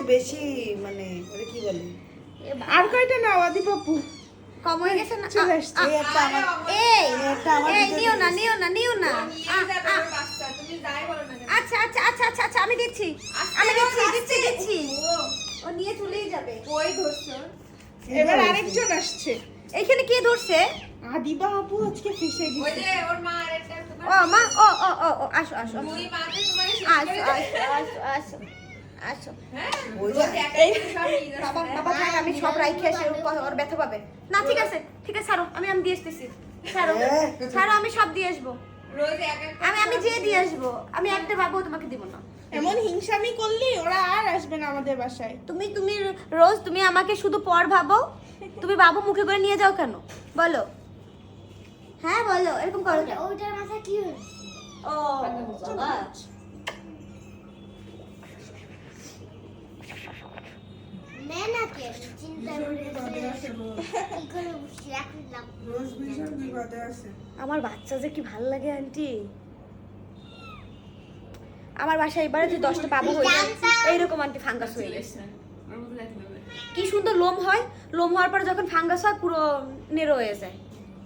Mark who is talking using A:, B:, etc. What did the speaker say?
A: বেশি মানে ওরে কি বলে
B: আর কয়টা নাও আদি পাপু
C: কম হয়ে গেছে না
B: চলে আসছে
A: এই একটা আমার
C: এই
A: একটা আমার
C: এই
A: দিতে
C: নিও না
A: দিস।
C: নিও না নিও না
D: তুমি যাই বলো না কেন।
C: আচ্ছা আচ্ছা আচ্ছা আচ্ছা আচ্ছা আমি দিচ্ছি আমি দিচ্ছি ও নিয়ে চলেই যাবে
D: কই ধরছো?
B: এবার আরেকজন আসছে
C: এইখানে কে ধরছে
B: আদি বাবু আজকে ফেসে
D: ওই
B: দিছে
D: যে ওর মা আরেকটা তোমার
C: ও মা ও ও ও ও, আসো আসো
D: দুই মাতে তোমার
C: আসো আসো আসো আসো
D: হ্যাঁ
A: ওই
D: ওই
A: যে-
D: যে একটা সব নিয়ে যাচ্ছে।
C: বাবা বাবা থাক আমি সব রাইখে আসি ওর ব্যথা পাবে না ঠিক আছে ছাড়ো আমি দিয়ে আসতেছি ছাড়ো ছাড়ো আমি সব দিয়ে আসবো
D: রোজ এক একটা
C: আমি যেয়ে দিয়ে আসবো আমি একটা বাবু তোমাকে দিব না
B: এমন হিংসামি করলি ওরা আর আসবে না আমাদের বাসায়
C: তুমি তুমি রোজ তুমি আমাকে শুধু পর ভাবো তুমি বাবু মুখে করে নিয়ে যাও কেন বলো হ্যাঁ বলো এরকম করো কেন
E: ওইটার মাথা কি হয়েছে?
C: ও বাবা
E: নে না কে চিন্তা করে কি করে বসে রাখলাম।
B: রোজ ভীষণ বিপদে আছে
C: আমার বাচ্চা যে কি ভালো লাগে আন্টি আমার বাসায় এবারে যে 10টা বাবু হয়ে যায় এইরকম আন্টি ফাঙ্গাস হয়ে গেছে
D: ওর মধ্যে দেখতে হবে।
C: কি সুন্দর লোম হয় লোম হওয়ার পরে যখন ফাঙ্গাস হয় পুরো নেরো হয়ে যায়